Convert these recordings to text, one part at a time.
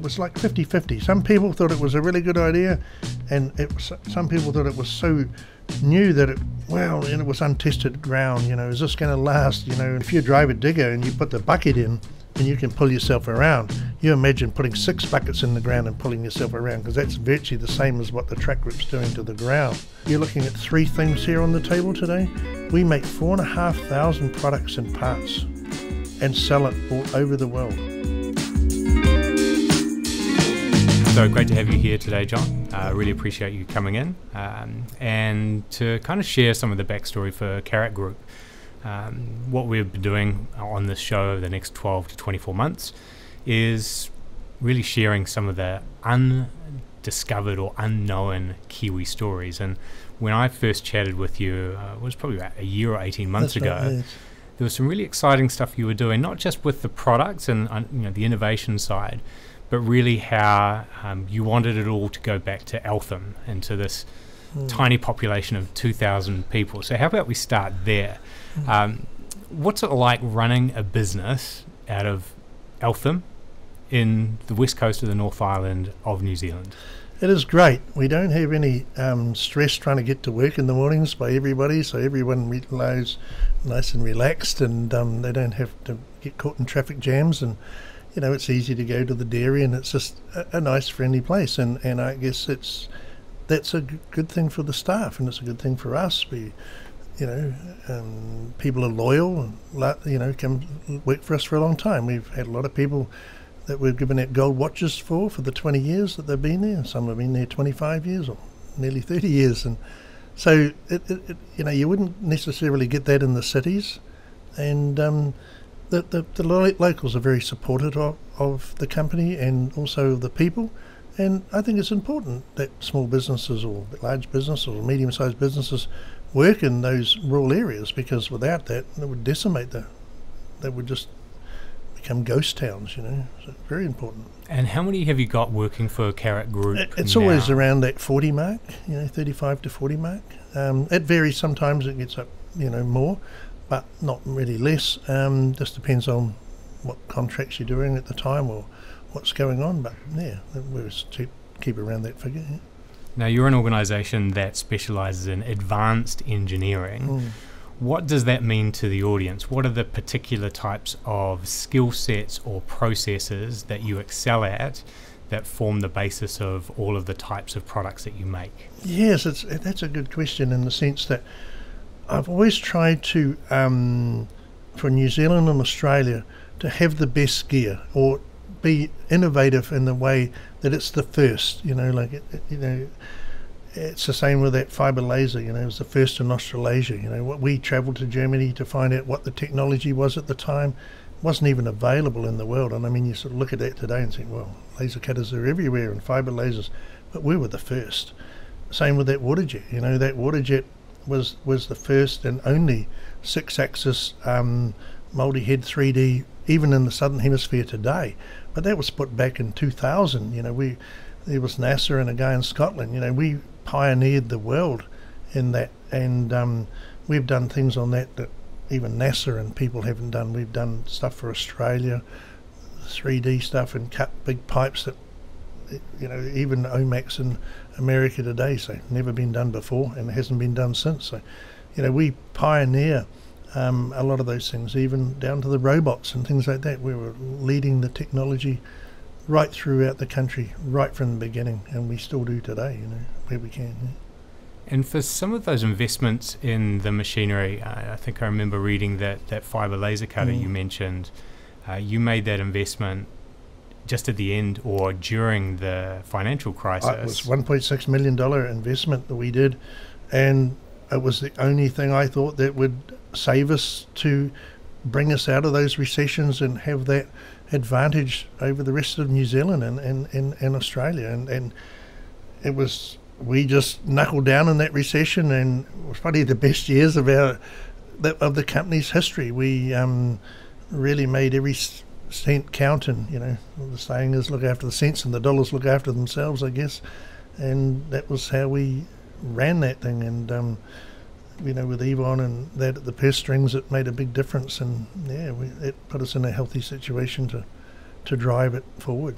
it was like 50-50. Some people thought it was a really good idea, and some people thought it was so new that it was untested ground. Is this going to last? If you drive a digger and you put the bucket in and you can pull yourself around, you imagine putting 6 buckets in the ground and pulling yourself around, because that's virtually the same as what the track group's doing to the ground. You're looking at 3 things here on the table today. We make 4,500 products and parts and sell it all over the world. So great to have you here today, John. Really appreciate you coming in and to kind of share some of the backstory for Carrot Group. What we've been doing on this show over the next 12 to 24 months is really sharing some of the undiscovered or unknown Kiwi stories. And when I first chatted with you, it was probably about a year or 18 months ago. Right, yes. There was some really exciting stuff you were doing, not just with the products and the innovation side, but really how you wanted it all to go back to Eltham and to this tiny population of 2,000 people. So how about we start there? What's it like running a business out of Eltham in the west coast of the North Island of New Zealand? It is great. We don't have any stress trying to get to work in the mornings by everybody, so everyone lies nice and relaxed, and they don't have to get caught in traffic jams, and it's easy to go to the dairy, and it's just a nice, friendly place, and I guess that's a good thing for the staff, and it's a good thing for us. People are loyal, and come work for us for a long time. We've had a lot of people that we've given out gold watches for the 20 years that they've been there. Some have been there 25 years or nearly 30 years, and so you wouldn't necessarily get that in the cities, and the locals are very supportive of the company and also the people. And I think it's important that small businesses or large businesses or medium-sized businesses work in those rural areas, because without that, it would decimate they would just become ghost towns, So it's very important. And how many have you got working for Carrot Group It's now? always around that 40 mark, 35 to 40 mark. It varies. Sometimes it gets up, more, but not really less. Just depends on what contracts you're doing at the time or what's going on. But yeah, we keep around that figure. Yeah. Now, you're an organisation that specialises in advanced engineering. What does that mean to the audience? What are the particular types of skill sets or processes that you excel at that form the basis of all of the types of products that you make? Yes, that's a good question, in the sense that I've always tried to, for New Zealand and Australia, to have the best gear, or be innovative in the way that it's the first. It's the same with that fibre laser. It was the first in Australasia. What we travelled to Germany to find out what the technology was at the time. It wasn't even available in the world. And I mean, you sort of look at that today and think, well, laser cutters are everywhere and fibre lasers, but we were the first. Same with that water jet. That water jet was the first and only 6-axis multi-head 3D, even in the southern hemisphere today. But that was put back in 2000. There was NASA and a guy in Scotland. We pioneered the world in that, and we've done things on that even NASA and people haven't done. We've done stuff for Australia, 3D stuff, and cut big pipes that even Omax in America today say never been done before, and it hasn't been done since. So we pioneer a lot of those things, even down to the robots and things like that. We were leading the technology right throughout the country, right from the beginning, and we still do today, where we can. Yeah. And for some of those investments in the machinery, I think I remember reading that fibre laser cutter you mentioned, you made that investment just at the end or during the financial crisis. It was $1.6 million investment that we did, and it was the only thing I thought that would save us to bring us out of those recessions and have that advantage over the rest of New Zealand and Australia. And it was, we just knuckled down in that recession, and it was probably the best years of the company's history. We really made every cent count, and the saying is, look after the cents and the dollars look after themselves, I guess. And that was how we ran that thing. And with Yvonne and that at the purse strings, it made a big difference, and it put us in a healthy situation to drive it forward.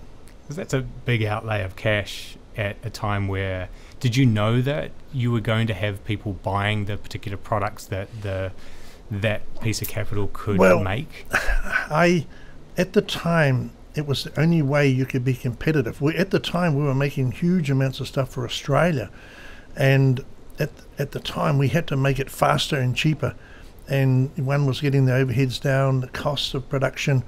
Because that's a big outlay of cash at a time where, did you know that you were going to have people buying the particular products that that piece of capital could make? At the time, it was the only way you could be competitive. At the time, we were making huge amounts of stuff for Australia, and at the time, we had to make it faster and cheaper. And one was getting the overheads down, the costs of production,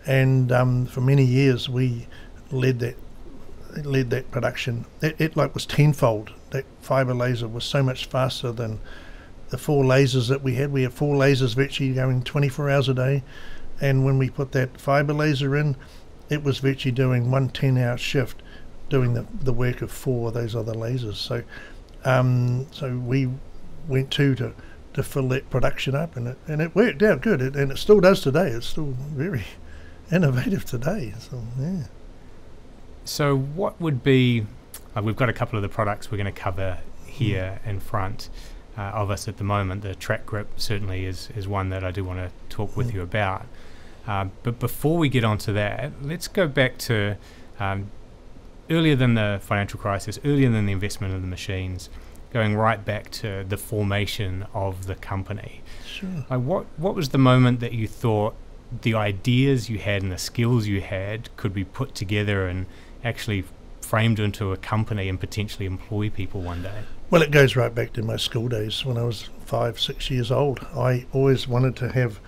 and for many years we led that production. It like was tenfold. That fibre laser was so much faster than the 4 lasers that we had. We had 4 lasers virtually going 24 hours a day, and when we put that fibre laser in, it was virtually doing 1 10-hour shift, doing the work of 4 of those other lasers. So we went to fill that production up, and it worked out good, and it still does today. It's still very innovative today. So yeah. So what would be, we've got a couple of the products we're going to cover here in front of us at the moment. The Track Grip certainly is one that I do want to talk with you about. But before we get onto that, let's go back to earlier than the financial crisis, earlier than the investment in the machines, going right back to the formation of the company. Sure. What was the moment that you thought the ideas you had and the skills you had could be put together and actually framed into a company and potentially employ people one day? Well, it goes right back to my school days when I was 5, 6 years old. I always wanted to have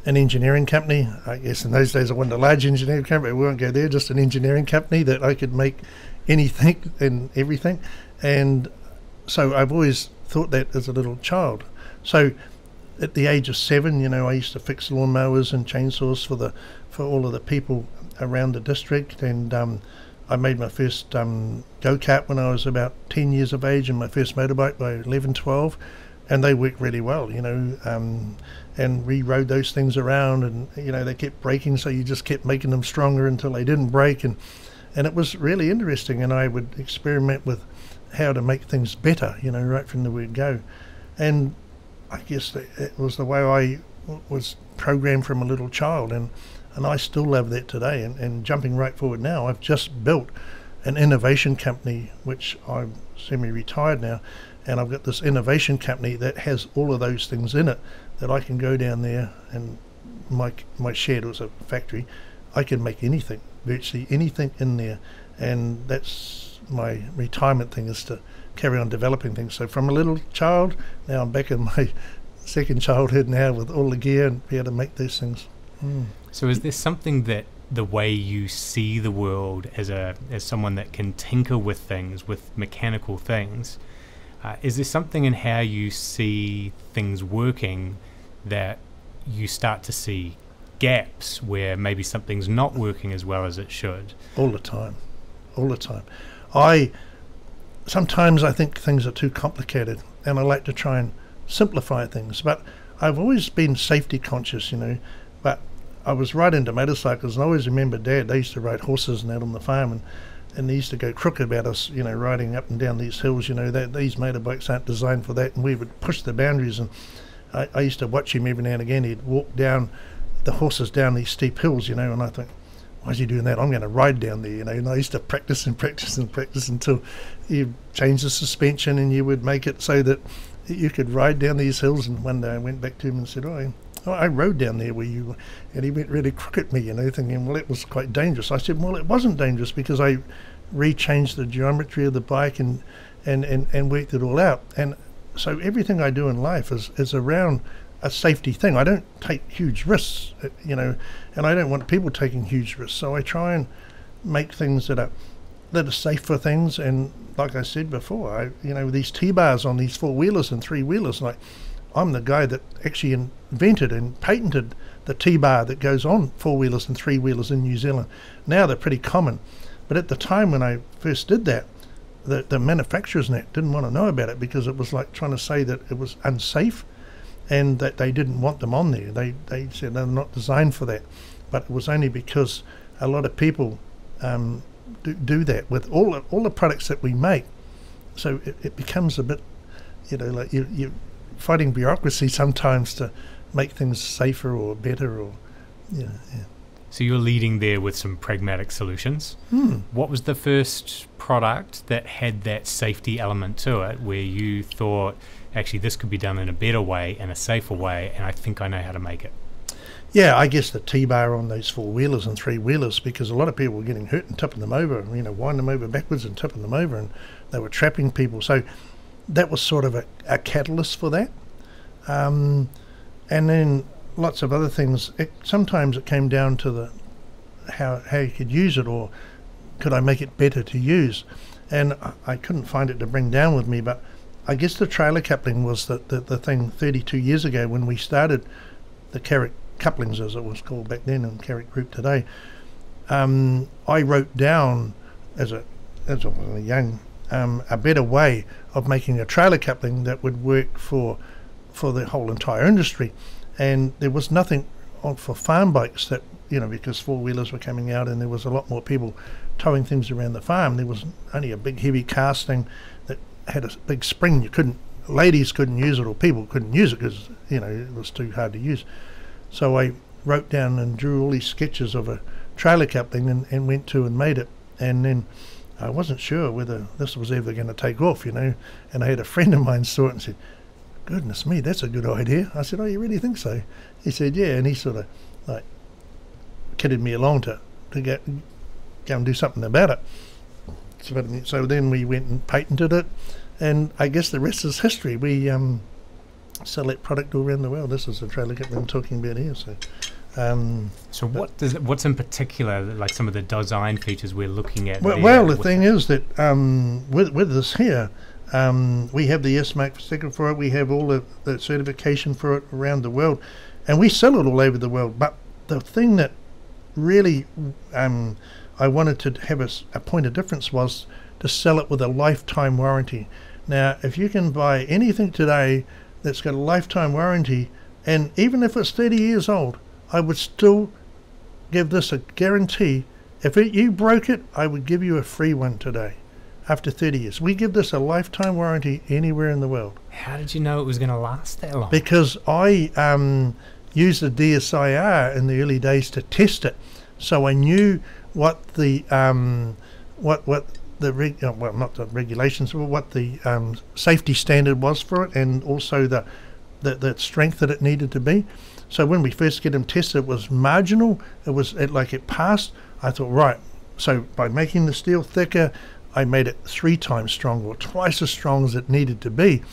an engineering company. I guess in those days I wanted a large engineering company. We won't go there, just an engineering company that I could make anything and everything. And so I've always thought that as a little child. So at the age of 7, I used to fix lawnmowers and chainsaws for all of the people around the district, and I made my first go-kart when I was about 10 years of age, and my first motorbike by 11, 12, and they worked really well, and we rode those things around, and they kept breaking, so you just kept making them stronger until they didn't break, and it was really interesting. And I would experiment with how to make things better, right from the word go. And I guess it was the way I was programmed from a little child, and I still love that today. And jumping right forward now, I've just built an innovation company, which I'm semi-retired now, and I've got this innovation company that has all of those things in it that I can go down there, and my shed was a factory. I can make anything, virtually anything in there, and that's my retirement thing, is to carry on developing things. So from a little child, now I'm back in my second childhood now with all the gear and be able to make these things. So is there something that the way you see the world as someone that can tinker with things, with mechanical things, is there something in how you see things working that you start to see gaps where maybe something's not working as well as it should? All the time. Sometimes I think things are too complicated, and I like to try and simplify things, but I've always been safety conscious, but I was right into motorcycles, and I always remember Dad, they used to ride horses and out on the farm, and they used to go crook about us, riding up and down these hills, that these motorbikes aren't designed for that, and we would push the boundaries. And I used to watch him every now and again. He'd walk down the horses down these steep hills, and I think, why is he doing that? I'm going to ride down there, and I used to practice until you change the suspension, and you would make it so that you could ride down these hills. And one day I went back to him and said, I rode down there where you were, and he went really crook at me, thinking, well, it was quite dangerous. I said, well, it wasn't dangerous because I rechanged the geometry of the bike and worked it all out. And so everything I do in life is around a safety thing. I don't take huge risks, and I don't want people taking huge risks. So I try and make things that are safe for things. And like I said before, these T-bars on these 4-wheelers and 3-wheelers, I'm the guy that actually invented and patented the T-bar that goes on 4-wheelers and 3-wheelers in New Zealand. Now they're pretty common, but at the time when I first did that, the manufacturers and that didn't want to know about it, because it was like trying to say that it was unsafe and that they didn't want them on there. They said they're not designed for that, but it was only because a lot of people do that with all the products that we make. So it becomes a bit, like you're fighting bureaucracy sometimes to make things safer or better, or yeah. So you're leading there with some pragmatic solutions. What was the first product that had that safety element to it, where you thought, actually, this could be done in a better way and a safer way, and I think I know how to make it? Yeah, I guess the T-bar on those four-wheelers and three-wheelers, because a lot of people were getting hurt and tipping them over, winding them over backwards and tipping them over, and they were trapping people. So that was sort of a catalyst for that. And then lots of other things. Sometimes it came down to how you could use it, or could I make it better to use. And I couldn't find it to bring down with me, but I guess the trailer coupling was the thing 32 years ago when we started the Carrick Couplings, as it was called back then, and Carrick Group today. I wrote down as I was young a better way of making a trailer coupling that would work for the whole entire industry. And there was nothing for farm bikes that, because four-wheelers were coming out and there was a lot more people towing things around the farm. There was only a big heavy casting that had a big spring. Ladies couldn't use it, or people couldn't use it because, it was too hard to use. So I wrote down and drew all these sketches of a trailer coupling and went to and made it. And then I wasn't sure whether this was ever going to take off, and I had a friend of mine saw it and said, "Goodness me, that's a good idea." I said, "Oh, you really think so?" He said, "Yeah," and he sort of like kidded me along to go and do something about it. So then we went and patented it, and I guess the rest is history. We sell that product all around the world. This is the trailer coupling I'm talking about here. So what's in particular, like some of the design features we're looking at? Well, the thing is that with this here, we have the S-Mark sticker for it. We have all the certification for it around the world, and we sell it all over the world. But the thing that really I wanted to have a point of difference was to sell it with a lifetime warranty. Now, if you can buy anything today that's got a lifetime warranty, and even if it's 30 years old, I would still give this a guarantee. If you broke it, I would give you a free one today after 30 years. We give this a lifetime warranty anywhere in the world. How did you know it was going to last that long? Because I used the DSIR in the early days to test it, so I knew what the not the regulations, but what the safety standard was for it, and also the strength that it needed to be. So when we first get them tested, it was marginal. It passed. I thought, right. So by making the steel thicker, I made it 3 times stronger, or twice as strong as it needed to be.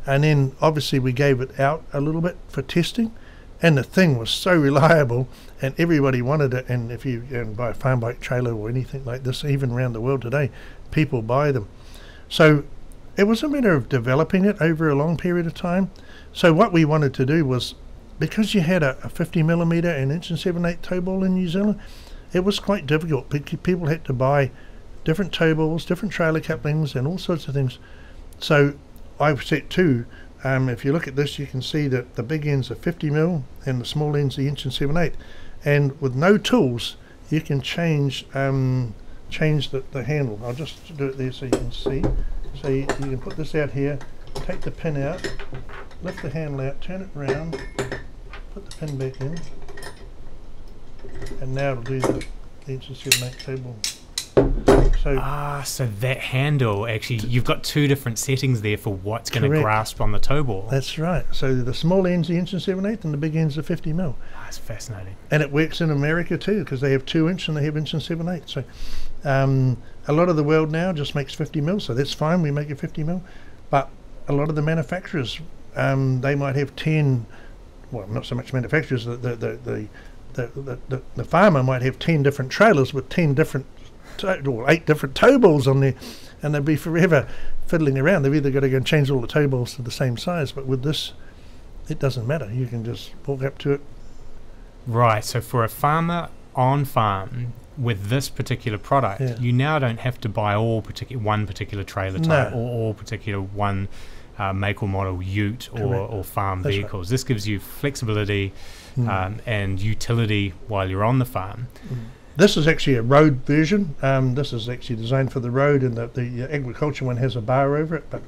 And then obviously we gave it out a little bit for testing, and the thing was so reliable, and everybody wanted it. And if you buy a farm bike trailer or anything like this, even around the world today, people buy them. So it was a matter of developing it over a long period of time. So what we wanted to do was, because you had a 50mm and 1 7/8 tow ball in New Zealand, it was quite difficult. People had to buy different tow balls, different trailer couplings, and all sorts of things. So I've set 2. If you look at this, you can see that the big ends are 50mm and the small ends are 1 7/8. And with no tools, you can change the handle. I'll just do it there so you can see. So you can put this out here, take the pin out, lift the handle out, turn it around, put the pin back in, and now it'll do the 1 7/8 tow ball. So that handle, actually, you've got 2 different settings there for what's going to grasp on the tow ball. That's right. So the small end's the 1 7/8 and the big end's the 50mm. That's fascinating. And it works in America too, because they have 2 inch and they have 1 7/8. So a lot of the world now just makes 50mm, so that's fine. We make it 50mm. But a lot of the manufacturers, they might have 10. Well, not so much manufacturers. The farmer might have 10 different trailers with 10 different or 8 different tow balls on there, and they'd be forever fiddling around. They've either got to go and change all the tow balls to the same size, but with this, it doesn't matter. You can just walk up to it. Right, so for a farmer on farm with this particular product, you now don't have to buy one particular trailer type, or all particular one make or model ute or farm vehicles. Right. This gives you flexibility and utility while you're on the farm. This is actually a road version. This is actually designed for the road, and the agriculture one has a bar over it. But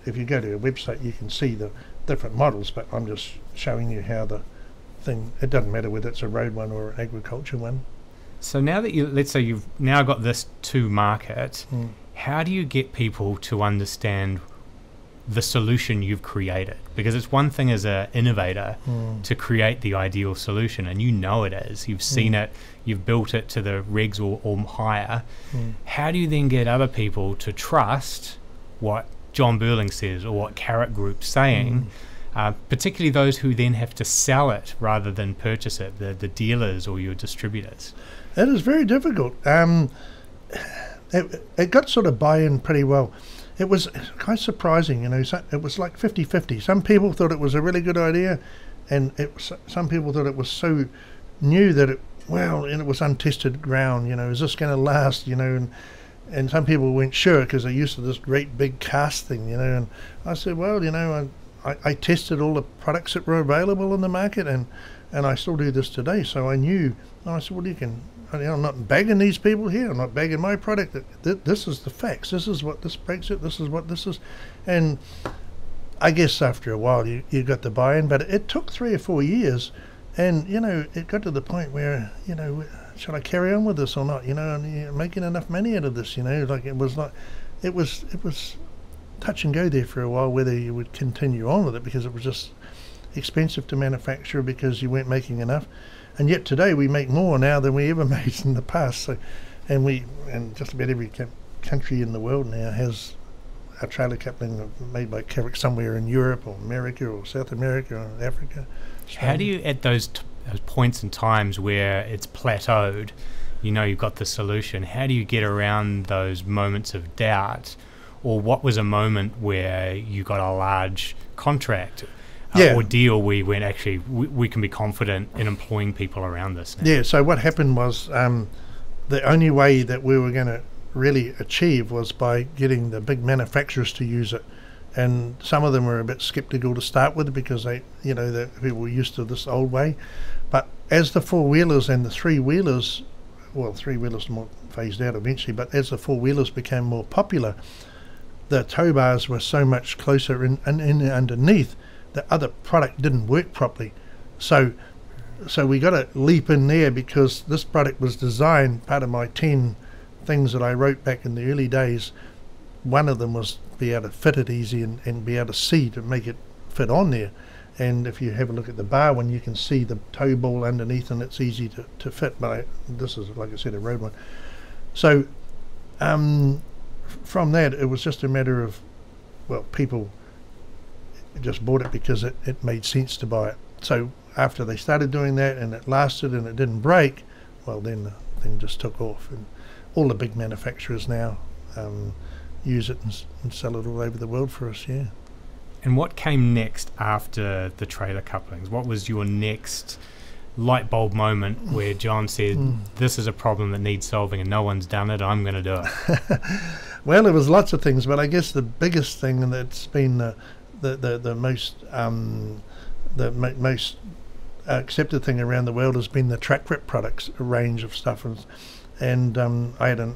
if you go to a website, you can see the different models. But I'm just showing you how the thing. It doesn't matter whether it's a road one or an agriculture one. So now that let's say you've now got this to market, how do you get people to understand the solution you've created? Because it's one thing as an innovator to create the ideal solution, and you know it is. You've seen it, you've built it to the regs or higher. How do you then get other people to trust what John Burling says or what Carrot Group's saying, particularly those who then have to sell it rather than purchase it, the dealers or your distributors? It is very difficult. It got sort of buy-in pretty well. It was quite surprising, you know. So it was like 50-50. Some people thought it was a really good idea, and some people thought it was so new that and it was untested ground, you know. Is this going to last, you know? And some people weren't sure because they're used to this great big cast thing, you know. And I said, well, you know, I tested all the products that were available in the market, and I still do this today. So I knew. And I said, well, I'm not bagging these people here. I'm not bagging my product. This is the facts. This is what this breaks it. This is what this is. And I guess after a while you got the buy-in, but it took 3 or 4 years, and you know it got to the point where, you know, should I carry on with this or not? You know, and you're making enough money out of this. You know, like it was touch and go there for a while whether you would continue on with it, because it was just expensive to manufacture because you weren't making enough. And yet today we make more now than we ever made in the past. So, and just about every country in the world now has a trailer coupling made by Carrick somewhere in Europe or America or South America or Africa. How do you, at those points in times where it's plateaued, you know you've got the solution, how do you get around those moments of doubt? Or what was a moment where you got a large contract or deal where you went, actually, we can be confident in employing people around this now? Yeah, so what happened was the only way that we were going to really achieve was by getting the big manufacturers to use it. And some of them were a bit skeptical to start with because the people were used to this old way. But as the four-wheelers and the three-wheelers, well, three-wheelers more phased out eventually, but as the four-wheelers became more popular, the tow bars were so much closer in underneath, the other product didn't work properly. So we got to leap in there because this product was designed, part of my 10 things that I wrote back in the early days, one of them was be able to fit it easy and be able to see to make it fit on there. And if you have a look at the bar one, you can see the tow ball underneath and it's easy to fit. But this is, like I said, a road one. So from that, it was just a matter of, well, people just bought it because it made sense to buy it. So after they started doing that and it lasted and it didn't break, well, then the thing just took off. And all the big manufacturers now use it and sell it all over the world for us, yeah. And what came next after the trailer couplings? What was your next light bulb moment where John said, this is a problem that needs solving and no one's done it, I'm going to do it? Well, there was lots of things, but I guess the biggest thing that's been the most accepted thing around the world has been the track grip products, a range of stuff. And I had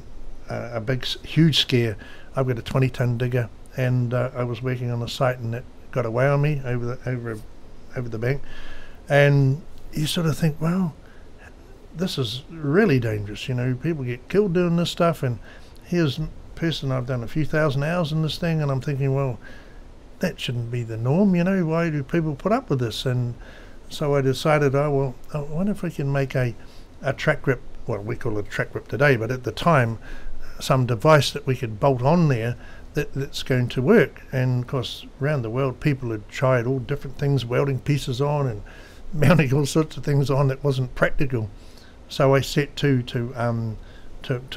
a big, huge scare. I've got a 20-ton digger, and I was working on a site, and it got away on me over the bank. And you sort of think, well, this is really dangerous. You know, people get killed doing this stuff, and here's a person, I've done a few thousand hours in this thing, and I'm thinking, well, that shouldn't be the norm. You know, why do people put up with this? And so I decided, I wonder if we can make a track grip. Well, we call it a track grip today, but at the time, some device that we could bolt on there that's going to work. And of course, around the world, people had tried all different things, welding pieces on and mounting all sorts of things on that wasn't practical. So I set to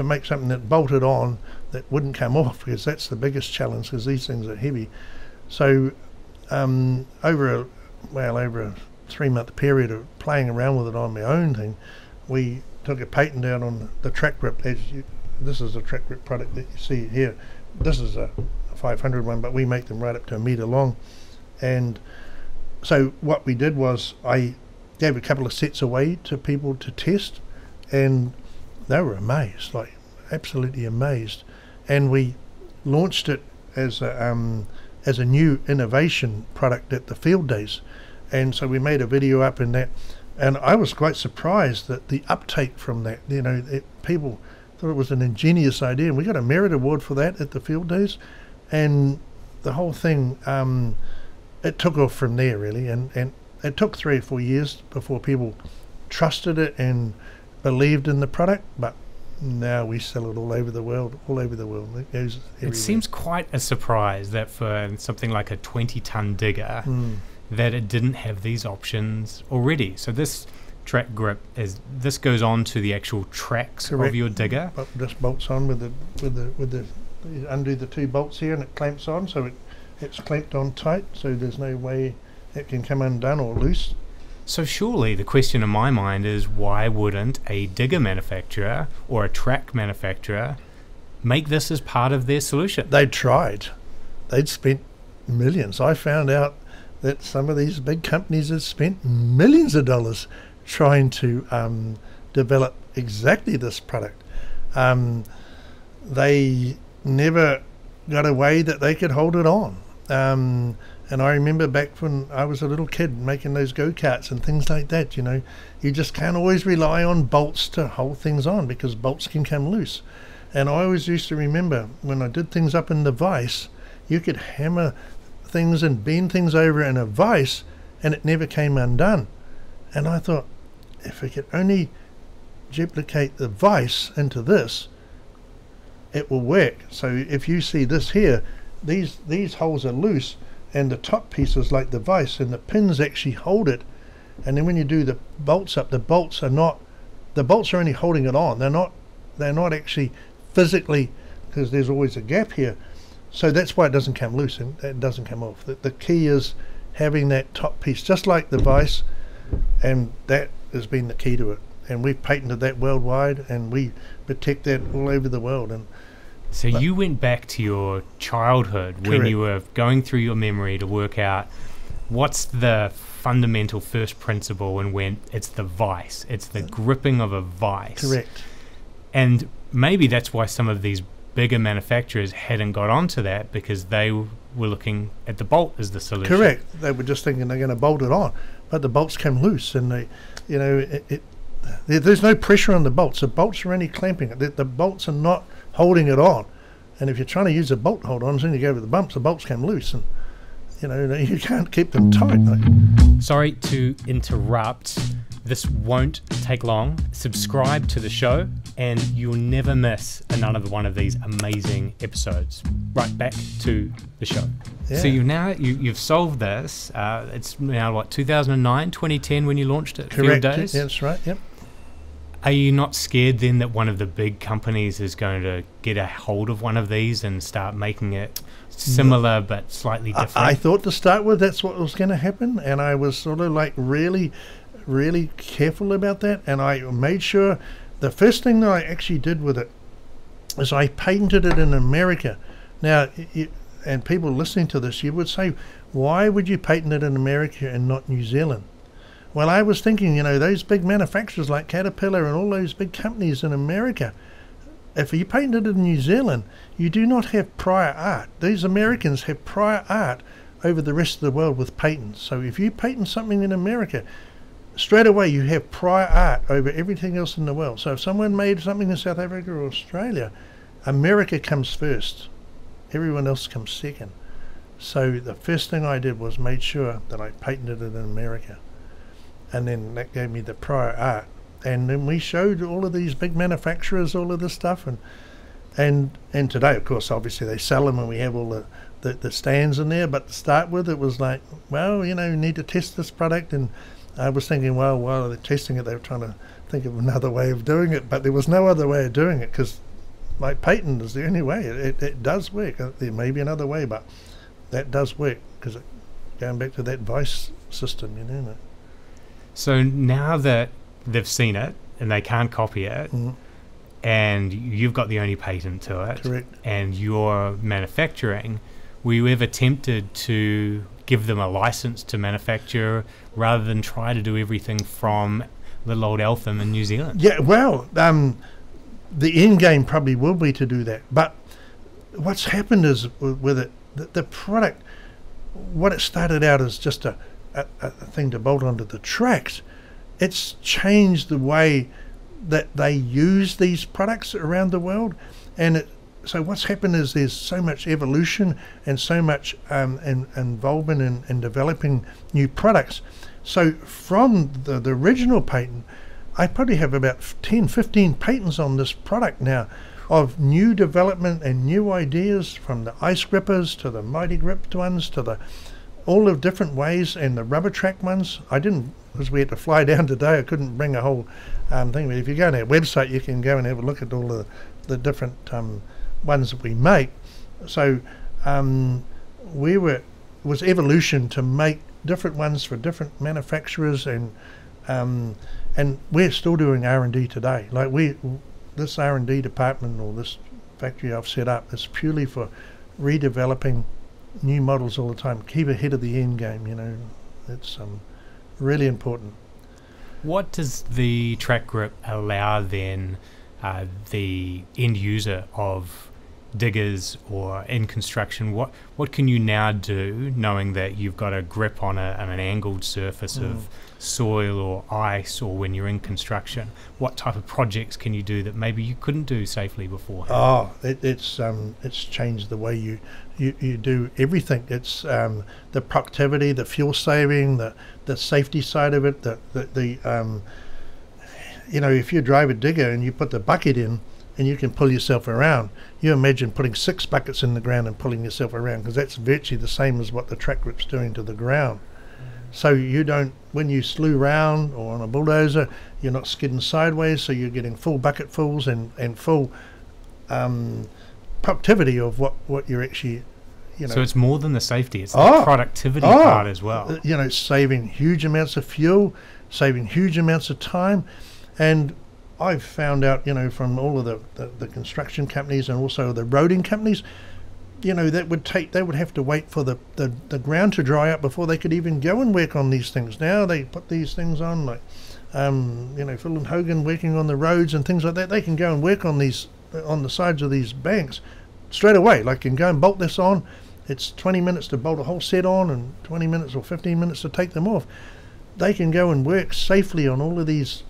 make something that bolted on that wouldn't come off, because that's the biggest challenge, because these things are heavy. So over a 3-month period of playing around with it on my own thing, we took a patent out on the track grip. This is a track grip product that you see here. This is a 500 one, but we make them right up to 1 meter long. And so what we did was I gave a couple of sets away to people to test, and they were amazed, like absolutely amazed. And we launched it as a new innovation product at the field days. And so we made a video up in that, and I was quite surprised that the uptake from that, people thought it was an ingenious idea, and we got a merit award for that at the field days, and the whole thing, it took off from there really, and it took 3 or 4 years before people trusted it and believed in the product, but now we sell it all over the world. It goes everywhere. It seems quite a surprise that for something like a 20-ton digger, that it didn't have these options already. So this track grip this goes on to the actual tracks Correct. of your digger. But just bolts on with the you undo the 2 bolts here, and it clamps on, so it's clamped on tight, so there's no way it can come undone or loose. So surely the question in my mind is, why wouldn't a digger manufacturer or a track manufacturer make this as part of their solution? They tried. They'd spent millions. I found out that some of these big companies had spent millions of dollars trying to develop exactly this product. They never got a way that they could hold it on. And I remember back when I was a little kid making those go-karts and things like that, you just can't always rely on bolts to hold things on, because bolts can come loose. And I always used to remember when I did things up in the vise, you could hammer things and bend things over in a vise and it never came undone. And I thought, if we could only duplicate the vise into this, it will work. So if you see this here, these holes are loose, and the top piece is like the vise, and the pins actually hold it. And then when you do the bolts up, the bolts are only holding it on. They're not actually physically, because there's always a gap here. So that's why it doesn't come loose and it doesn't come off. The key is having that top piece, just like the vise, and that has been the key to it. And we've patented that worldwide, and we protect that all over the world. And so you went back to your childhood when Correct. you were going through your memory to work out what's the fundamental first principle, and when it's the vise, it's the gripping of a vise. Correct. And maybe that's why some of these bigger manufacturers hadn't got onto that, because they were looking at the bolt as the solution. Correct. They were just thinking they're going to bolt it on, but the bolts come loose, and there's no pressure on the bolts. The bolts are only clamping it. The bolts are not holding it on. And if you're trying to use a bolt hold on, as soon as you go over the bumps, the bolts come loose, and you can't keep them tight. Sorry to interrupt. This won't take long. Subscribe to the show and you'll never miss another one of these amazing episodes. Right, back to the show. Yeah. So you've solved this. It's now 2009, 2010 when you launched it? Correct. Field Days? That's right. Yep. Are you not scared then that one of the big companies is going to get a hold of one of these and start making it similar but slightly different? I thought to start with that's what was going to happen, and I was sort of like really careful about that, and I made sure the first thing that I actually did with it is I patented it in America. Now, and people listening to this, you would say, why would you patent it in America and not New Zealand? Well, I was thinking, those big manufacturers like Caterpillar and all those big companies in America, if you patented it in New Zealand, you do not have prior art. These Americans have prior art over the rest of the world with patents. So if you patent something in America, straight away you have prior art over everything else in the world. So if someone made something in South Africa or Australia, America comes first. Everyone else comes second. So the first thing I did was made sure that I patented it in America. And then that gave me the prior art. And then we showed all of these big manufacturers all of this stuff. And today, of course, obviously they sell them and we have all the stands in there. But to start with, it was like, well, you need to test this product. And I was thinking, well, while they're testing it, they were trying to think of another way of doing it. But there was no other way of doing it, because my patent is the only way. It does work. There may be another way, but that does work, because going back to that vice system, So now that they've seen it and they can't copy it, and you've got the only patent to it, Correct. and you're manufacturing, were you ever tempted to give them a license to manufacture rather than try to do everything from little old Eltham in New Zealand? Yeah, well, the end game probably will be to do that. But what's happened is with it, the product, what it started out as just a a thing to bolt onto the tracks, it's changed the way that they use these products around the world. And so what's happened is there's so much evolution and so much involvement in developing new products. So from the original patent, I probably have about 10, 15 patents on this product now, of new development and new ideas, from the ice grippers to the mighty gripped ones to all the different ways, and the rubber track ones. I didn't, because we had to fly down today, I couldn't bring a whole thing, but if you go on our website you can go and have a look at all the different ones that we make. So it was evolution to make different ones for different manufacturers, and we're still doing R&D today. Like this R&D department, or this factory I've set up, is purely for redeveloping new models all the time. Keep ahead of the end game, you know. It's really important. What does the track grip allow then the end user of diggers or in construction? What can you now do, knowing that you've got a grip on an angled surface of soil or ice, or when you're in construction? What type of projects can you do that maybe you couldn't do safely before? Oh, it's changed the way you do everything. It's the productivity, the fuel saving, the safety side of it, the you know, if you drive a digger and you put the bucket in and you can pull yourself around, you imagine putting 6 buckets in the ground and pulling yourself around, because that's virtually the same as what the track grip's doing to the ground. So you don't, when you slew round or on a bulldozer, you're not skidding sideways, so you're getting full bucketfuls and full productivity of what you're actually, you know. So it's more than the safety, it's the productivity part as well. You know, saving huge amounts of fuel, saving huge amounts of time. And I've found out, you know, from all of the construction companies and also the roading companies, you know, they would have to wait for the ground to dry up before they could even go and work on these things. Now they put these things on, like, you know, Phil and Hogan working on the roads and things like that. They can go and work on these, on the sides of these banks straight away. Like, can go and bolt this on. It's 20 minutes to bolt a whole set on and 20 minutes or 15 minutes to take them off. They can go and work safely on all of these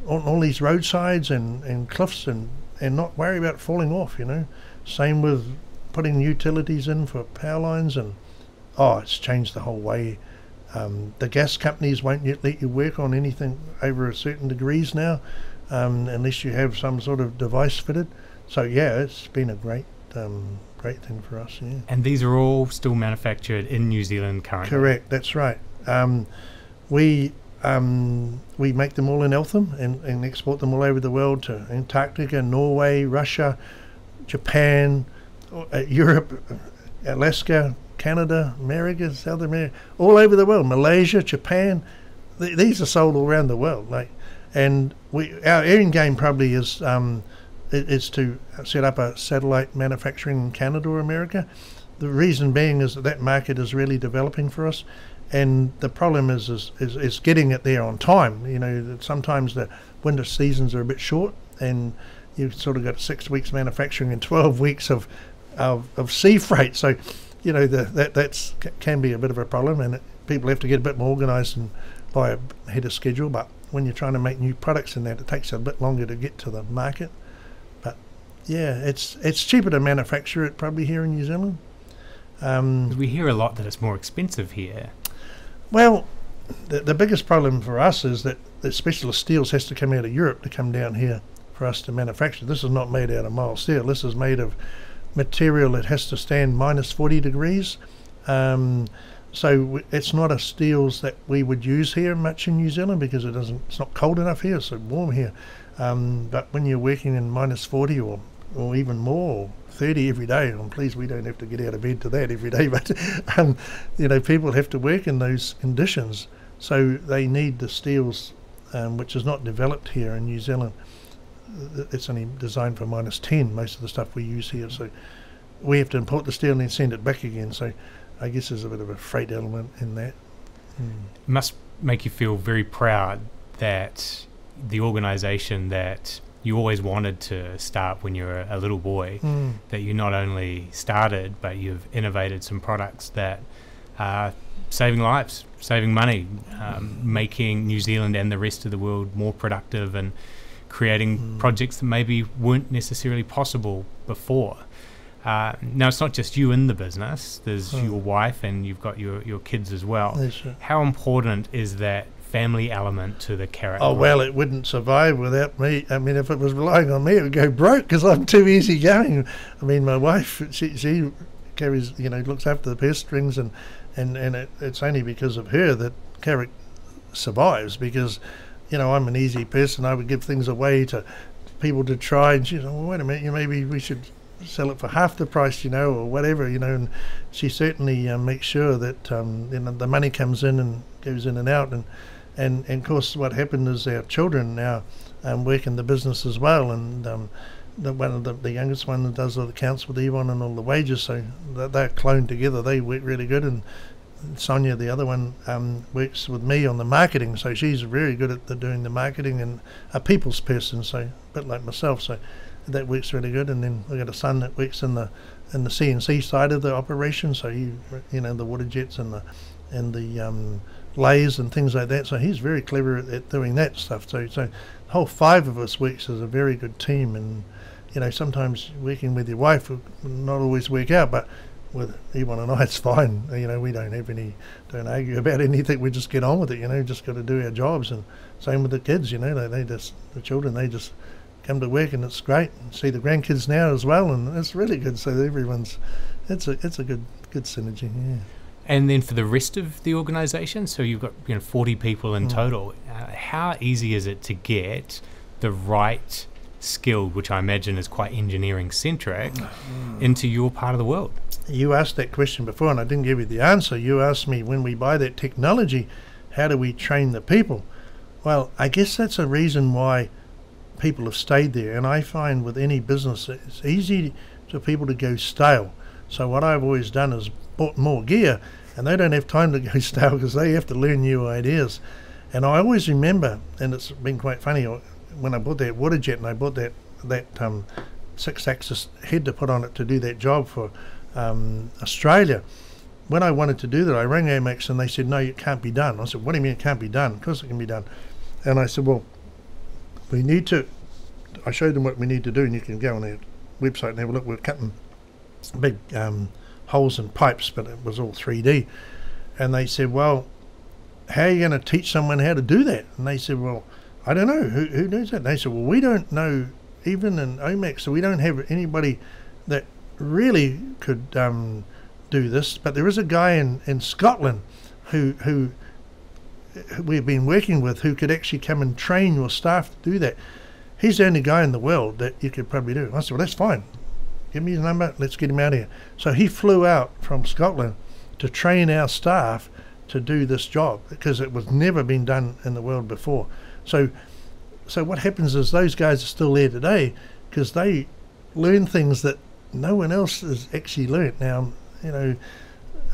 on all these roadsides and cliffs and not worry about falling off, you know. Same with putting utilities in for power lines, and it's changed the whole way. The gas companies won't let you work on anything over a certain degrees now, unless you have some sort of device fitted. So yeah, it's been a great thing for us. Yeah. And these are all still manufactured in New Zealand currently? Correct, that's right. We make them all in Eltham and export them all over the world, to Antarctica, Norway, Russia, Japan, Europe, Alaska, Canada, America, South America, all over the world, Malaysia, Japan. These are sold all around the world. And our end game probably is to set up a satellite manufacturing in Canada or America. The reason being is that market is really developing for us. And the problem is getting it there on time. You know, sometimes the winter seasons are a bit short, and you've sort of got 6 weeks manufacturing and 12 weeks of sea freight. So, you know, that's can be a bit of a problem, and people have to get a bit more organised and buy ahead of schedule. But when you're trying to make new products in that, it takes a bit longer to get to the market. But yeah, it's cheaper to manufacture it probably here in New Zealand. We hear a lot that it's more expensive here. Well, the biggest problem for us is that the specialist steels has to come out of Europe to come down here for us to manufacture. This is not made out of mild steel. This is made of material that has to stand minus 40 degrees. So it's not a steels that we would use here much in New Zealand, because it's not cold enough here, it's so warm here. But when you're working in minus 40 or even more, or 30 every day, I'm pleased we don't have to get out of bed to that every day, but you know, people have to work in those conditions, so they need the steels, which is not developed here in New Zealand. It's only designed for minus 10, most of the stuff we use here, so we have to import the steel and then send it back again. So I guess there's a bit of a freight element in that. It must make you feel very proud that the organisation that you always wanted to start when you were a little boy, that you not only started, but you've innovated some products that saving lives, saving money, making New Zealand and the rest of the world more productive, and creating projects that maybe weren't necessarily possible before. Now, it's not just you in the business. There's your wife, and you've got your kids as well. Yes, sir. How important is that family element to the Carrot Oh, Group? well, it wouldn't survive without me. I mean, if it was relying on me, it would go broke because I'm too easygoing. I mean, my wife, she carries, looks after the purse strings, and it's only because of her that Carrot survives, because, I'm an easy person. I would give things away to people to try, and she said, well, wait a minute, maybe we should sell it for half the price, or whatever, and she certainly makes sure that the money comes in and goes in and out, and of course what happened is our children now work in the business as well, and the youngest one does all the accounts with Yvonne and all the wages, so they're cloned together. They work really good, and Sonia, the other one, works with me on the marketing, so she's very good at doing the marketing, and a people's person, so a bit like myself, so that works really good. And then we've got a son that works in the CNC side of the operation, so the water jets and the lathes and things like that, so he's very clever at doing that stuff. So the whole 5 of us works as a very good team, and sometimes working with your wife will not always work out, but with Yvonne and I, it's fine. We don't argue about anything. We just get on with it. Just got to do our jobs. And same with the kids. The children, they just come to work, and it's great. And see the grandkids now as well, and it's really good. So it's a good synergy. Yeah. And then for the rest of the organisation, so you've got 40 people in total. How easy is it to get the right skill, which I imagine is quite engineering centric, into your part of the world? You asked that question before, and I didn't give you the answer. You asked me, when we buy that technology, how do we train the people? Well, I guess that's a reason why people have stayed there. And I find with any business, it's easy for people to go stale. So what I've always done is bought more gear, and they don't have time to go stale because they have to learn new ideas. And I always remember, and it's been quite funny, when I bought that water jet, and I bought that 6-axis head to put on it to do that job for Australia. When I wanted to do that, I rang Amex, and they said, no, it can't be done. I said, what do you mean it can't be done? Of course it can be done. And I said, well, we need to, I showed them what we need to do, and you can go on their website and have a look. We're cutting big holes in pipes, but it was all 3D. And they said, well, how are you going to teach someone how to do that? And they said, well, I don't know. Who knows that? And they said, well, we don't know, even in Omax, so we don't have anybody that really could do this. But there is a guy in Scotland who we've been working with, who could actually come and train your staff to do that. He's the only guy in the world that you could probably do. I said, well, that's fine. Give me his number. Let's get him out here. So he flew out from Scotland to train our staff to do this job, because it was never been done in the world before. So what happens is those guys are still there today because they learn things that no one else has actually learnt. Now,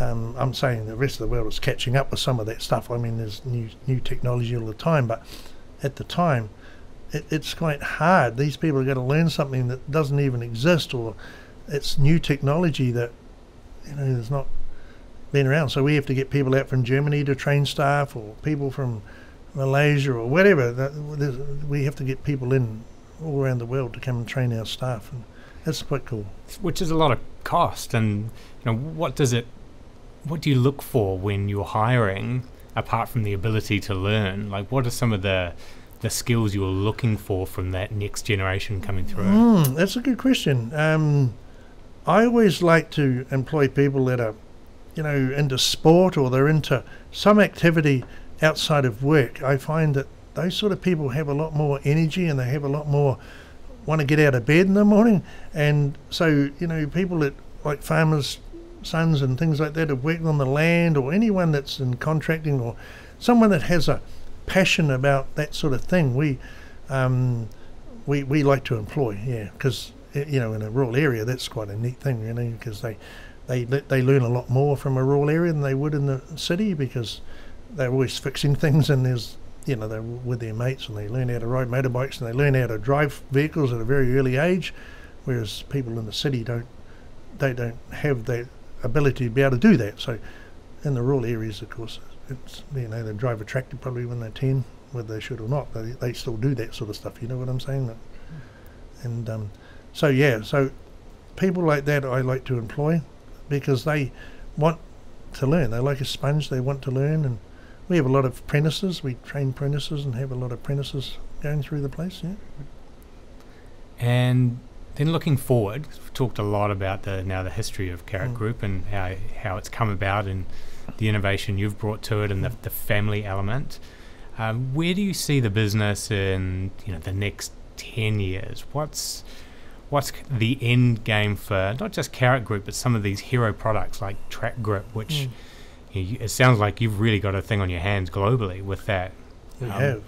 I'm saying the rest of the world is catching up with some of that stuff. I mean, there's new technology all the time, but at the time, it's quite hard. These people are going to learn something that doesn't even exist, or it's new technology that there's not been around. So we have to get people out from Germany to train staff, or people from Malaysia or whatever. We have to get people in all around the world to come and train our staff, and that's quite cool. Which is a lot of cost. And what do you look for when you're hiring, apart from the ability to learn? Like, what are some of the skills you're looking for from that next generation coming through? That's a good question. I always like to employ people that are into sport, or they're into some activity outside of work. I find that those sort of people have a lot more energy, and they have a lot more want to get out of bed in the morning. And so people that, like farmers' sons and things like that, have worked on the land, or anyone that's in contracting, or someone that has a passion about that sort of thing, we like to employ, because in a rural area, that's quite a neat thing, because they learn a lot more from a rural area than they would in the city, because they're always fixing things, and there's they're with their mates, and they learn how to ride motorbikes, and they learn how to drive vehicles at a very early age, whereas people in the city don't have the ability to be able to do that. So In the rural areas, of course, it's, you know, they drive a tractor probably when they're 10, whether they should or not. They still do that sort of stuff. You know what I'm saying? And so people like that I like to employ because they want to learn. They're like a sponge. They want to learn, and we have a lot of apprentices. We train apprentices and have a lot of apprentices going through the place. Yeah. And then looking forward, we've talked a lot about the history of Carrot Group and how it's come about and the innovation you've brought to it and the family element. Where do you see the business in the next 10 years? What's the end game for not just Carrot Group, but some of these hero products like Track Grip, which it sounds like you've really got a thing on your hands globally with that. We have.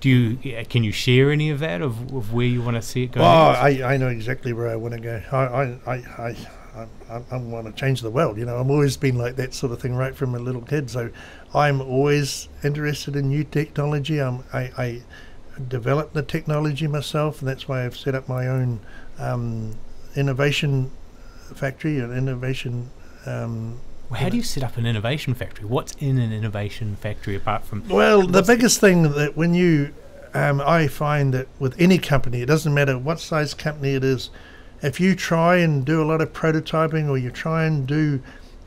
Can you share any of that of where you want to see it go? Oh, I know exactly where I want to go. I want to change the world. I've always been like that sort of thing right from a little kid. So I'm always interested in new technology. I developed the technology myself, and that's why I've set up my own innovation factory and innovation. How do you set up an innovation factory? What's in an innovation factory apart from... Well, the biggest thing that when you... I find that with any company, it doesn't matter what size company it is, if you try and do a lot of prototyping or you try and do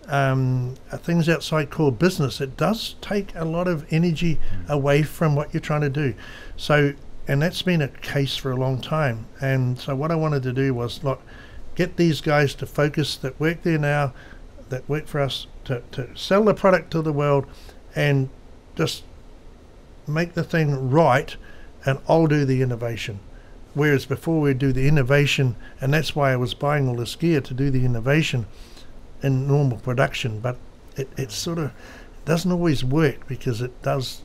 things outside core business, it does take a lot of energy away from what you're trying to do. So, and that's been a case for a long time. And so what I wanted to do was get these guys to focus that work there now, that work for us to sell the product to the world and just make the thing right, and I'll do the innovation. Whereas before we'd do the innovation, and that's why I was buying all this gear to do the innovation in normal production, but it sort of doesn't always work because it does,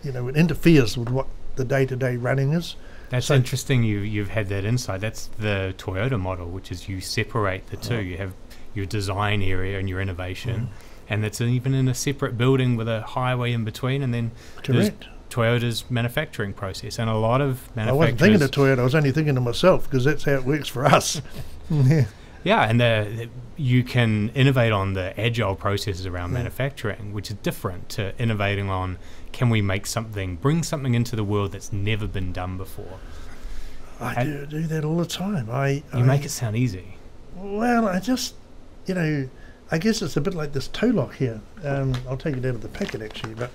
it interferes with what the day-to-day running is. That's interesting you've had that insight. That's the Toyota model, which is you separate the two. You have your design area and your innovation, and that's even in a separate building with a highway in between, and then correct. Toyota's manufacturing process, and a lot of manufacturers... I wasn't thinking of Toyota, I was only thinking of myself, because that's how it works for us. Yeah, and you can innovate on the agile processes around manufacturing, which is different to innovating on, can we make something, bring something into the world that's never been done before? I do that all the time. You make it sound easy. Well, I just, I guess it's a bit like this toe lock here. I'll take it out of the packet actually, but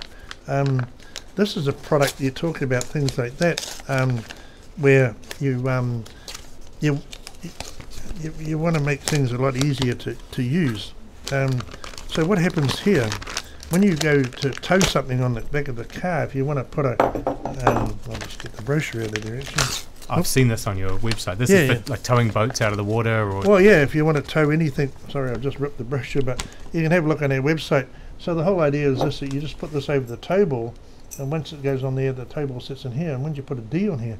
this is a product you're talking about, things like that, where you want to make things a lot easier to use. So what happens here, when you go to tow something on the back of the car, if you want to put I'll just get the brochure out of there actually. I've seen this on your website. This is for like towing boats out of the water, or... Well, yeah, if you want to tow anything... Sorry, I've just ripped the brochure, but you can have a look on our website. So the whole idea is this, that you just put this over the tow ball, and once it goes on there, the tow ball sits in here, and once you put a D on here,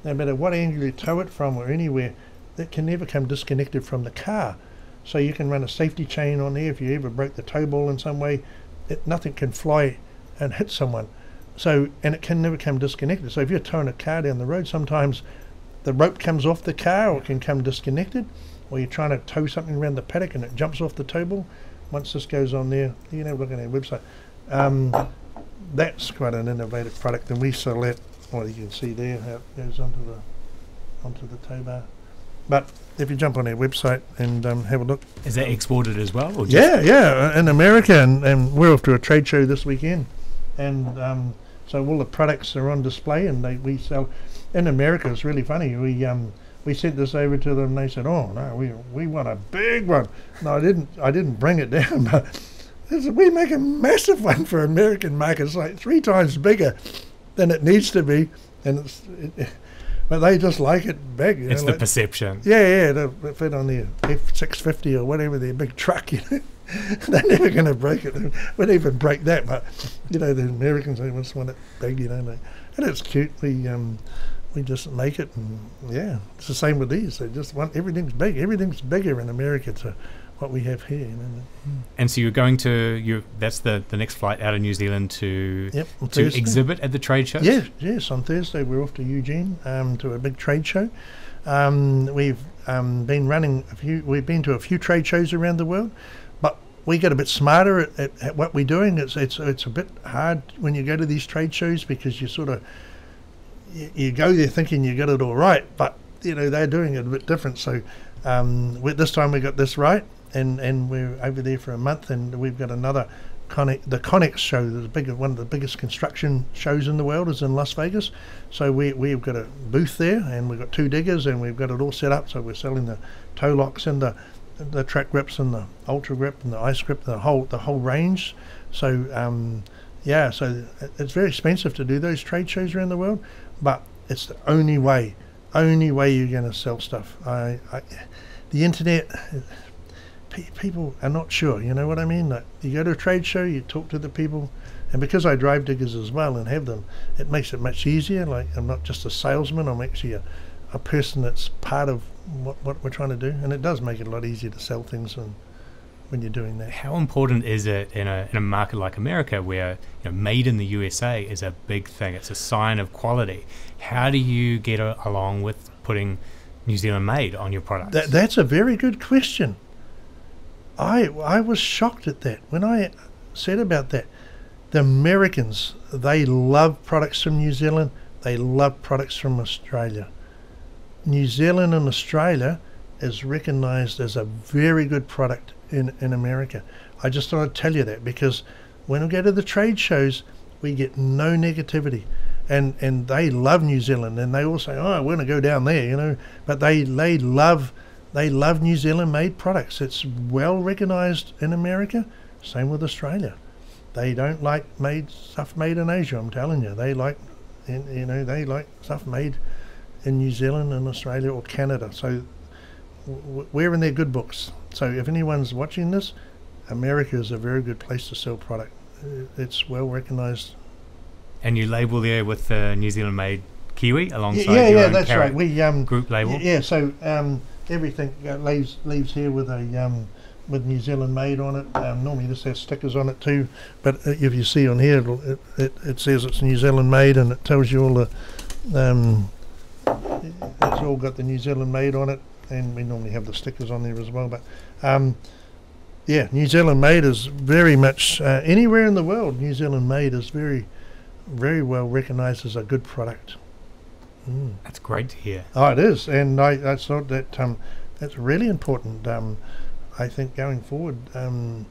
no matter what angle you tow it from or anywhere, that can never come disconnected from the car. So you can run a safety chain on there. If you ever broke the tow ball in some way, nothing can fly and hit someone. So, and it can never come disconnected. So if you're towing a car down the road, sometimes the rope comes off the car or it can come disconnected, or you're trying to tow something around the paddock and it jumps off the tow ball. Once this goes on there, you can have a look at our website. That's quite an innovative product, and we sell that. Well, you can see there how it goes onto the tow bar. But if you jump on our website and have a look. Is that exported as well? Or yeah, in America, and we're off to a trade show this weekend, and so all the products are on display, and we sell. In America, it's really funny. We sent this over to them, and they said, "Oh no, we want a big one." No, I didn't bring it down, but they said, we make a massive one for American markets, like 3 times bigger than it needs to be, and but they just like it big. It's the perception. Yeah, they fit on their F650 or whatever, their big truck. They're never going to break it. They won't even break that. But the Americans, they just want it big, and it's cute. We just make it, and yeah, it's the same with these. They just want everything's big. Everything's bigger in America to what we have here. And so you're going to that's the next flight out of New Zealand to exhibit at the trade show. Yes, on Thursday we're off to Eugene to a big trade show. We've been running we've been to a few trade shows around the world, but we get a bit smarter at what we're doing. It's a bit hard when you go to these trade shows, because you sort of you go there thinking you got it all right, but they're doing it a bit different. So this time we got this right, and we're over there for a month, and we've got another the Connex show, one of the biggest construction shows in the world, is in Las Vegas. So we've got a booth there, and we've got 2 diggers, and we've got it all set up. So we're selling the toe locks and the track grips and the ultra grip and the ice grip, the whole range. So so it's very expensive to do those trade shows around the world, but it's the only way you're going to sell stuff. The internet, people are not sure, you know what I mean? Like, you go to a trade show, you talk to the people, and because I drive diggers as well and have them, it makes it much easier. Like, I'm not just a salesman, I'm actually a person that's part of what we're trying to do, and it does make it a lot easier to sell things when you're doing that. How important is it in a market like America, where made in the USA is a big thing? It's a sign of quality. How do you get along with putting New Zealand made on your products? That's a very good question. I was shocked at that when I said about that. The Americans, they love products from New Zealand. They love products from Australia. New Zealand and Australia is recognised as a very good product in America. I just thought I'd tell you that, because when we go to the trade shows, we get no negativity, and they love New Zealand, and they all say, "Oh, I want to go down there," But they love New Zealand made products. It's well recognised in America. Same with Australia. They don't like stuff made in Asia. I'm telling you, they like they like stuff made in New Zealand and Australia or Canada. So we're in their good books. So if anyone's watching this, America is a very good place to sell product. It's well recognised. And you label there with the New Zealand made Kiwi alongside your own that's right. We group label. So everything leaves here with with New Zealand made on it. Normally this has stickers on it too, but if you see on here, it says it's New Zealand made, and it tells you all the it's all got the New Zealand made on it, and we normally have the stickers on there as well. But New Zealand made is very much anywhere in the world. New Zealand made is very, very well recognised as a good product. That's great to hear. Oh, it is, and I thought that that's really important. I think going forward, the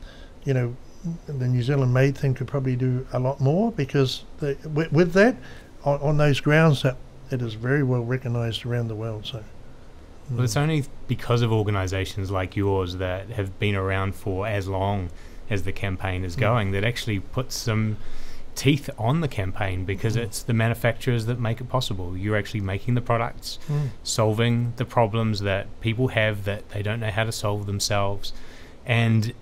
New Zealand made thing could probably do a lot more, because with that, on those grounds, that it is very well recognised around the world. So, well, it's only because of organisations like yours that have been around for as long as the campaign is going that actually puts some teeth on the campaign, because it's the manufacturers that make it possible. You're actually making the products, solving the problems that people have that they don't know how to solve themselves, and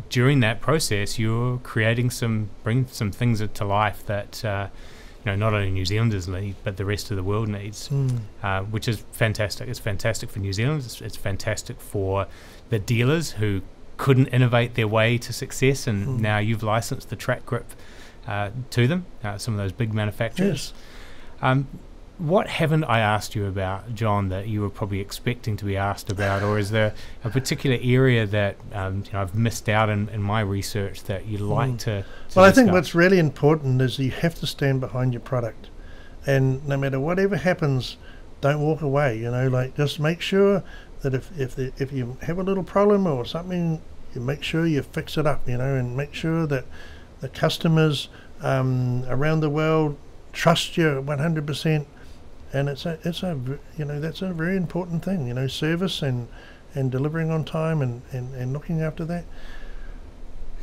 during that process you're bringing some things to life that not only New Zealanders need, but the rest of the world needs, which is fantastic. It's fantastic for New Zealand. It's fantastic for the dealers who couldn't innovate their way to success, and now you've licensed the track grip to them, some of those big manufacturers. Yes. What haven't I asked you about, John, that you were probably expecting to be asked about, or is there a particular area that I've missed out in my research that you'd like to Well, discuss? I think what's really important is you have to stand behind your product, and no matter whatever happens, don't walk away. Just make sure that if you have a little problem or something, you make sure you fix it up, and make sure that the customers around the world trust you 100%, and that's a very important thing. Service and delivering on time and looking after that.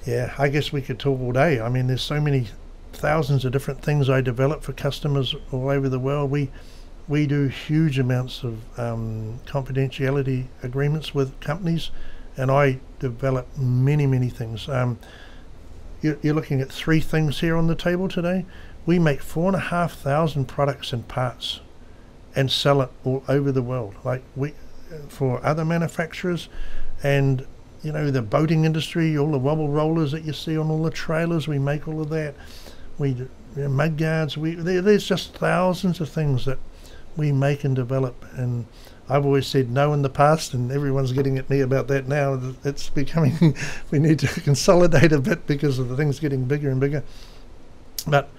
Yeah, I guess we could talk all day. I mean, there's so many thousands of different things I develop for customers all over the world. We do huge amounts of confidentiality agreements with companies, and I develop many things. You're looking at 3 things here on the table today. We make 4,500 products and parts and sell it all over the world, for other manufacturers, and the boating industry, all the wobble rollers that you see on all the trailers, we make all of that. We do mud guards. There's just thousands of things that we make and develop, and I've always said no in the past, and everyone's getting at me about that now. It's becoming, we need to consolidate a bit because of the things getting bigger and bigger. But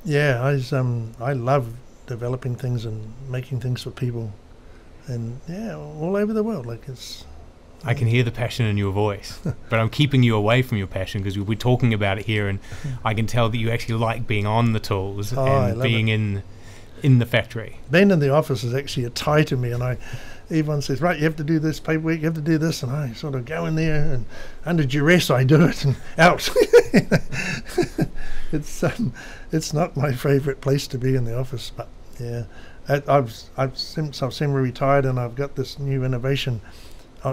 yeah, I love developing things and making things for people, and yeah, all over the world. Like it's. I can hear the passion in your voice, but I'm keeping you away from your passion because we're talking about it here, and I can tell that you actually like being on the tools and being in the factory. Being in the office is actually a tie to me, and everyone says, right, you have to do this paperwork, you have to do this, and I sort of go in there, and under duress I do it, and out. It's not my favourite place to be in the office, but yeah, since I've semi-retired and I've got this new innovation.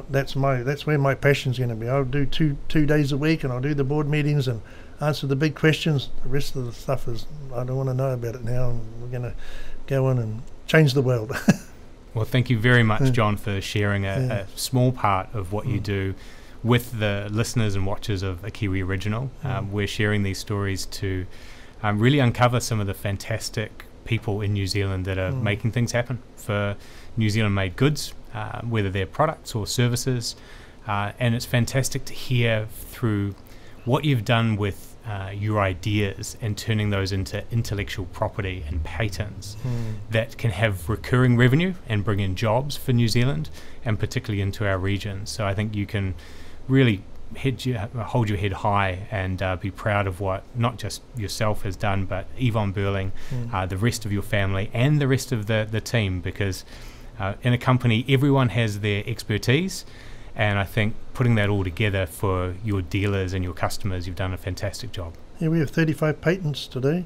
That's where my passion's going to be. I'll do two days a week, and I'll do the board meetings and answer the big questions. The rest of the stuff is I don't want to know about it now. And we're going to go in and change the world. Well, thank you very much, John, for sharing a small part of what you do with the listeners and watchers of A Kiwi Original. We're sharing these stories to really uncover some of the fantastic people in New Zealand that are making things happen for New Zealand-made goods, whether they're products or services. And it's fantastic to hear through what you've done with your ideas and turning those into intellectual property and patents that can have recurring revenue and bring in jobs for New Zealand and particularly into our region. So I think you can really hold your head high and be proud of what not just yourself has done, but Yvonne Burling, the rest of your family and the rest of the team, because in a company everyone has their expertise, and I think putting that all together for your dealers and your customers, you've done a fantastic job. Yeah, we have 35 patents today,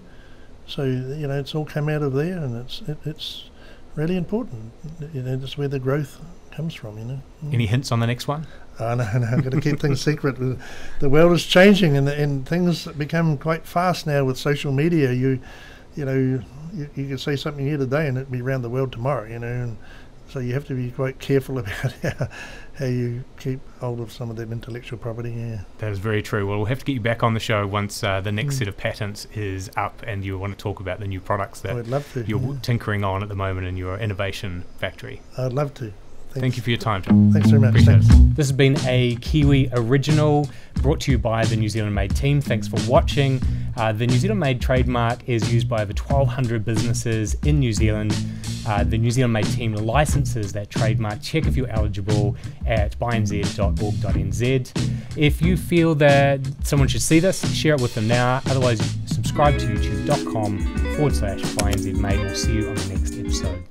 so it's all come out of there, and it's really important. That's where the growth comes from. Any hints on the next one? No, I've got to keep things secret. The world is changing, and things become quite fast now with social media. You can say something here today, and it'll be around the world tomorrow. And so you have to be quite careful about how you keep hold of some of that intellectual property. Yeah, that is very true. Well, we'll have to get you back on the show once the next set of patents is up, and you want to talk about the new products that I'd love to, you're tinkering on at the moment in your innovation factory. I'd love to. Thank you for your time, John. Thanks very much. Thanks. This has been a Kiwi Original brought to you by the New Zealand Made team. Thanks for watching. The New Zealand Made trademark is used by over 1,200 businesses in New Zealand. The New Zealand Made team licenses that trademark. Check if you're eligible at bynz.org.nz. If you feel that someone should see this, share it with them now. Otherwise, subscribe to youtube.com/bynzmade. We'll see you on the next episode.